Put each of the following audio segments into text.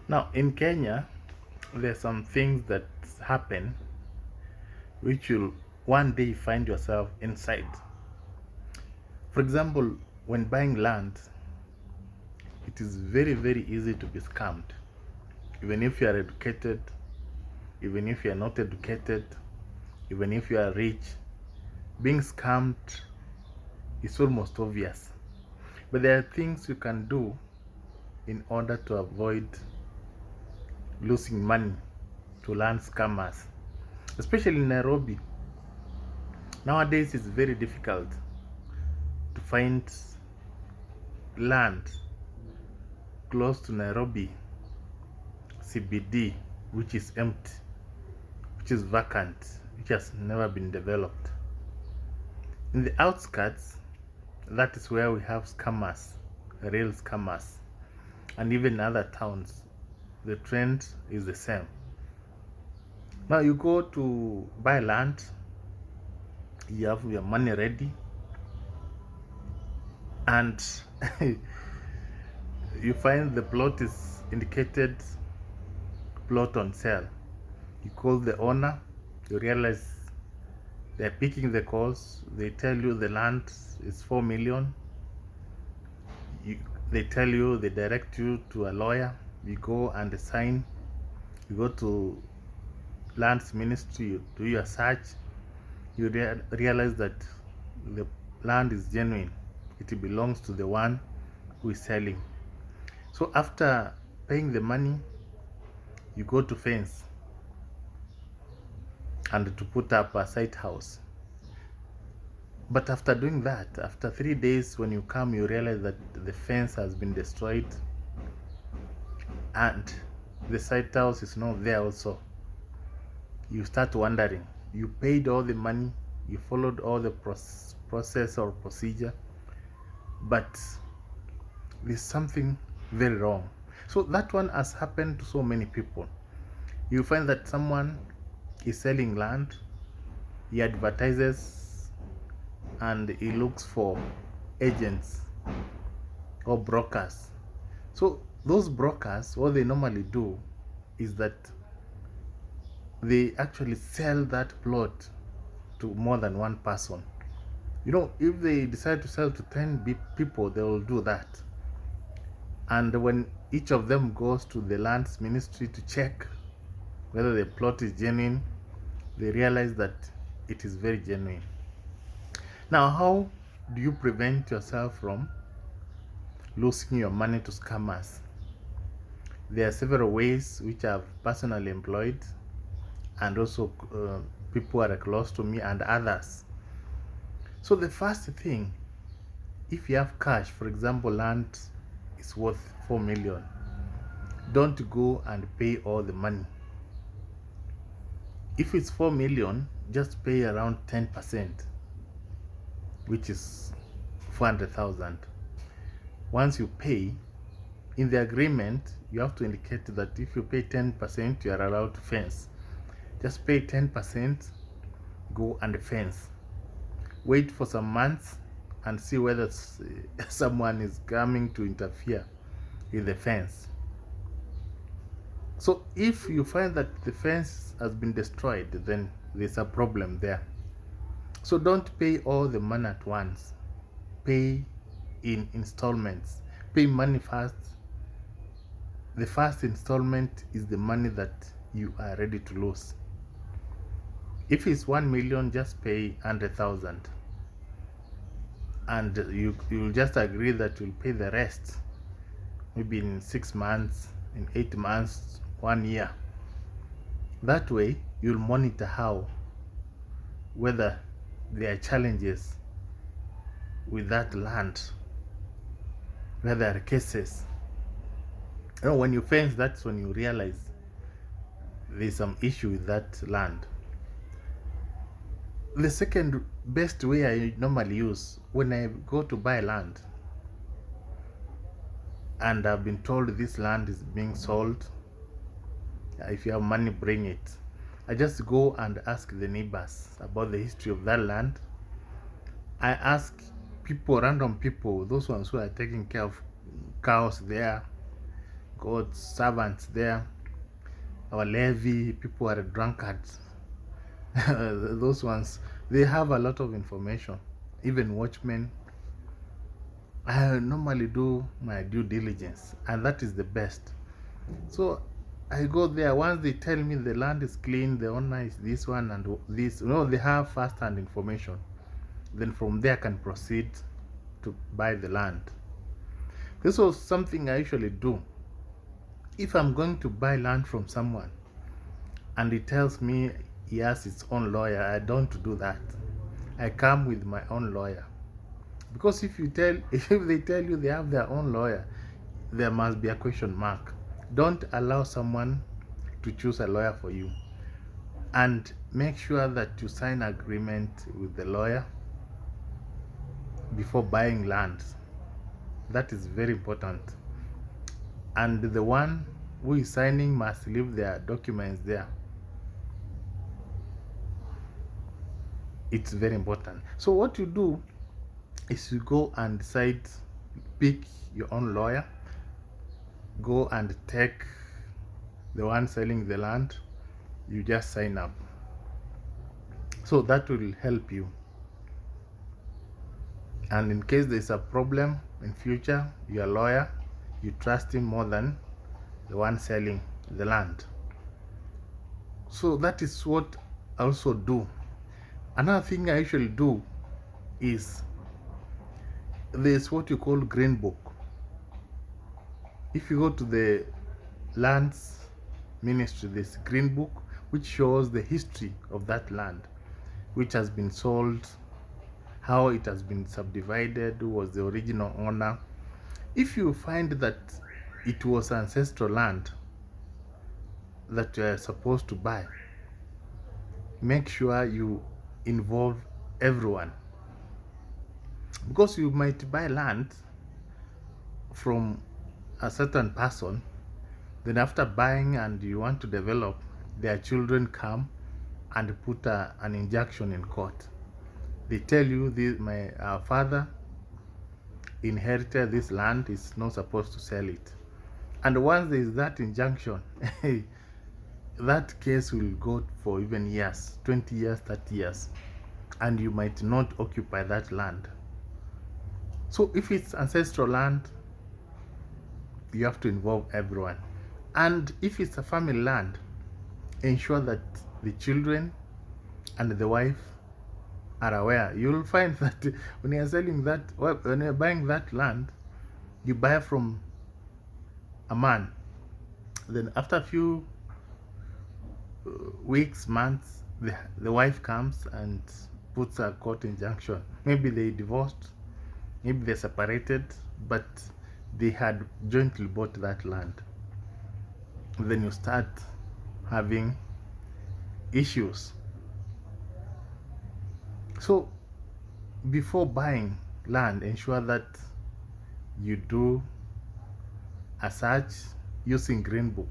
Now, in Kenya, there's some things that happen which you'll one day find yourself inside. For example, when buying land, it is very, very easy to be scammed. Even if you are educated, even if you are not educated, even if you are rich, being scammed is almost obvious. But there are things you can do in order to avoid losing money to land scammers, especially in Nairobi. Nowadays, it's very difficult to find land close to Nairobi CBD, which is empty, which is vacant, which has never been developed. In the outskirts, that is where we have scammers, real scammers, and even other towns. The trend is the same. Now you go to buy land, you have your money ready, and you find the plot is indicated plot on sale. You call the owner, you realize they're picking the calls, they tell you the land is 4 million. They tell you, they direct you to a lawyer, you go and sign, you go to lands ministry, you do your search, you realize that the land is genuine, it belongs to the one who is selling. So after paying the money, you go to fence and to put up a site house. But after doing that, after 3 days, when you come, you realize that the fence has been destroyed and the site house is not there also. You start wondering, you paid all the money, you followed all the process or procedure, but there's something very wrong. So that one has happened to so many people. You find that someone is selling land, he advertises and he looks for agents or brokers. So those brokers, what they normally do is that they actually sell that plot to more than one person. If they decide to sell to 10 people, they will do that. And when each of them goes to the lands ministry to check whether the plot is genuine, they realize that it is very genuine. Now, how do you prevent yourself from losing your money to scammers? There are several ways which I've personally employed, and also people are close to me and others. So the first thing, if you have cash, for example, land is worth 4 million, don't go and pay all the money. If it's 4 million, just pay around 10%, which is 400,000. Once you pay, in the agreement, you have to indicate that if you pay 10%, you are allowed to fence. Just pay 10%, go and fence. Wait for some months and see whether someone is coming to interfere with the fence. So if you find that the fence has been destroyed, then there's a problem there. So don't pay all the money at once. Pay in installments. Pay money first. The first installment is the money that you are ready to lose. If it's 1 million, just pay 100,000. And you'll just agree that you'll pay the rest, maybe in 6 months, in 8 months, 1 year. That way, you'll monitor whether there are challenges with that land, whether there are cases. When you fence, that's when you realize there's some issue with that land. The second best way I normally use when I go to buy land and I've been told this land is being sold, if you have money, bring it. I just go and ask the neighbors about the history of that land. I ask people, random people, those ones who are taking care of cows there, got servants there, our levy, people are drunkards. Those ones, they have a lot of information. Even watchmen. I normally do my due diligence, and that is the best. So I go there. Once they tell me the land is clean, the owner is this one and this, they have first-hand information. Then from there I can proceed to buy the land. This was something I usually do. If I'm going to buy land from someone and he tells me he has his own lawyer, I don't do that. I come with my own lawyer. Because if they tell you they have their own lawyer, there must be a question mark. Don't allow someone to choose a lawyer for you. And make sure that you sign agreement with the lawyer before buying land. That is very important. And the one who is signing must leave their documents there. It's very important. So what you do is you go and decide, pick your own lawyer, go and take the one selling the land, you just sign up. So that will help you. And in case there's a problem in future, your lawyer, you trust him more than the one selling the land. So that is what I also do. Another thing I usually do is there's what you call green book. If you go to the lands ministry, there's green book which shows the history of that land, which has been sold, how it has been subdivided, who was the original owner. If you find that it was ancestral land that you are supposed to buy, make sure you involve everyone, because you might buy land from a certain person, then after buying and you want to develop, their children come and put an injunction in court. They tell you, our father inherited this land, is not supposed to sell it. And once there is that injunction, that case will go for even years, 20 years, 30 years, and you might not occupy that land. So if it's ancestral land, you have to involve everyone. And if it's a family land, ensure that the children and the wife are aware. You'll find that when you're selling that, when you're buying that land, you buy from a man. Then after a few weeks, months, the wife comes and puts a court injunction. Maybe they divorced, maybe they separated, but they had jointly bought that land. Then you start having issues. So before buying land, ensure that you do a search using Green Book.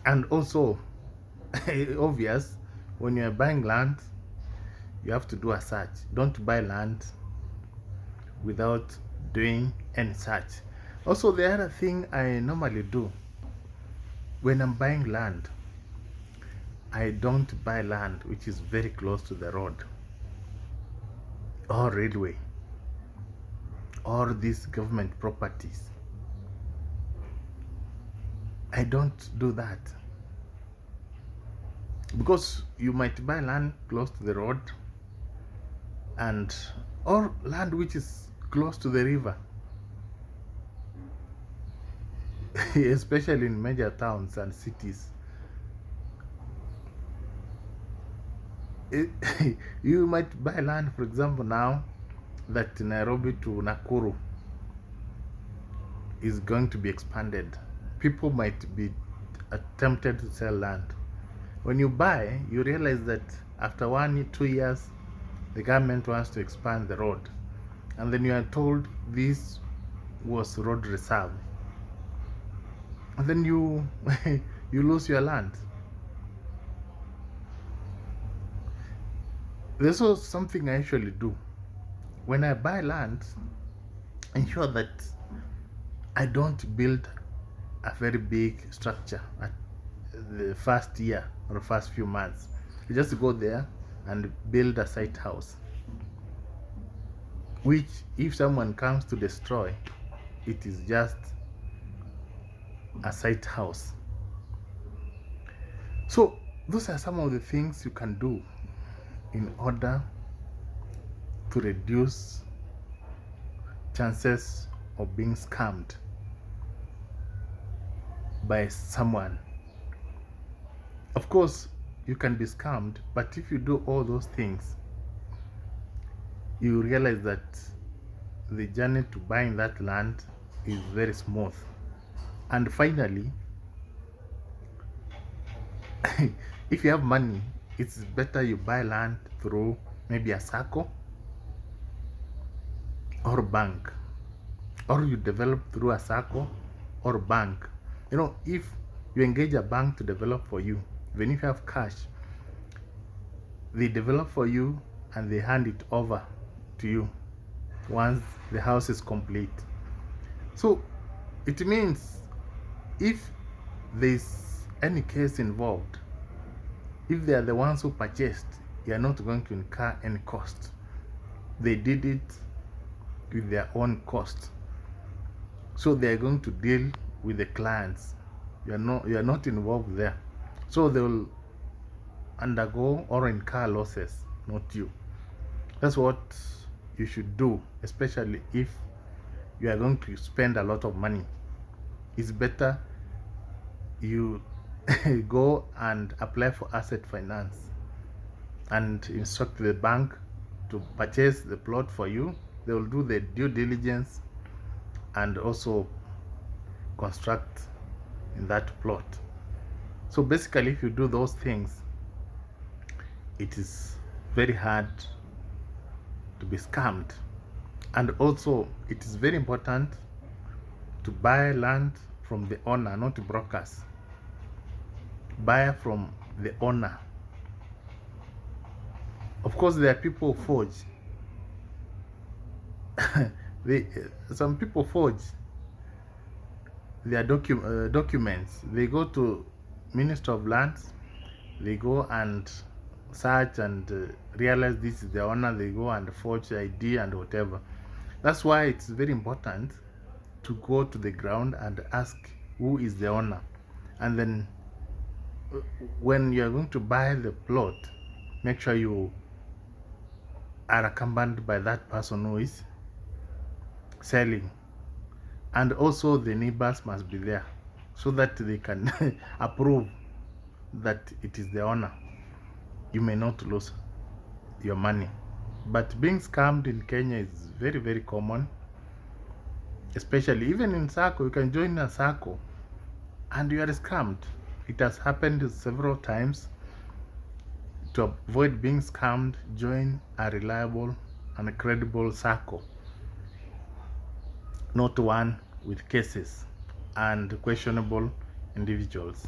And also, obvious, when you are buying land, you have to do a search. Don't buy land without doing any search. Also, the other thing I normally do when I'm buying land, I don't buy land which is very close to the road or railway or these government properties. I don't do that, because you might buy land close to the road and or land which is close to the river. Especially in major towns and cities. You might buy land, for example, now that Nairobi to Nakuru is going to be expanded. People might be tempted to sell land. When you buy, you realize that after 1-2 years, the government wants to expand the road. And then you are told this was road reserve. And then you you lose your land. This was something I usually do. When I buy land, ensure that I don't build a very big structure at the first year or first few months. You just go there and build a site house, which if someone comes to destroy, it is just a site house. So those are some of the things you can do in order to reduce chances of being scammed by someone. Of course, you can be scammed, but if you do all those things, you realize that the journey to buying that land is very smooth. And finally, if you have money, it's better you buy land through maybe a SACCO or bank, or you develop through a SACCO or bank. You know, if you engage a bank to develop for you, even if you have cash, they develop for you and they hand it over to you once the house is complete. So it means if there's any case involved, if they are the ones who purchased, you are not going to incur any cost. They did it with their own cost. So they are going to deal with the clients. You are not involved there. So they will undergo or incur losses, not you. That's what you should do, especially if you are going to spend a lot of money. It's better you go and apply for asset finance and instruct the bank to purchase the plot for you. They will do the due diligence and also construct in that plot. So basically, if you do those things, it is very hard to be scammed. And also, it is very important to buy land from the owner, not brokers. Buy from the owner. Of course, there are people who forge. Some people forge their documents. They go to Ministry of Lands. They go and search and realize this is the owner. They go and forge the ID and whatever. That's why it's very important to go to the ground and ask who is the owner. And then when you're going to buy the plot, make sure you are accompanied by that person who is selling. And also the neighbors must be there so that they can approve that it is the owner. You may not lose your money. But being scammed in Kenya is very, very common. Especially even in SACCO, you can join a SACCO and you are scammed. It has happened several times. To avoid being scammed, join a reliable and credible SACCO, not one with cases and questionable individuals.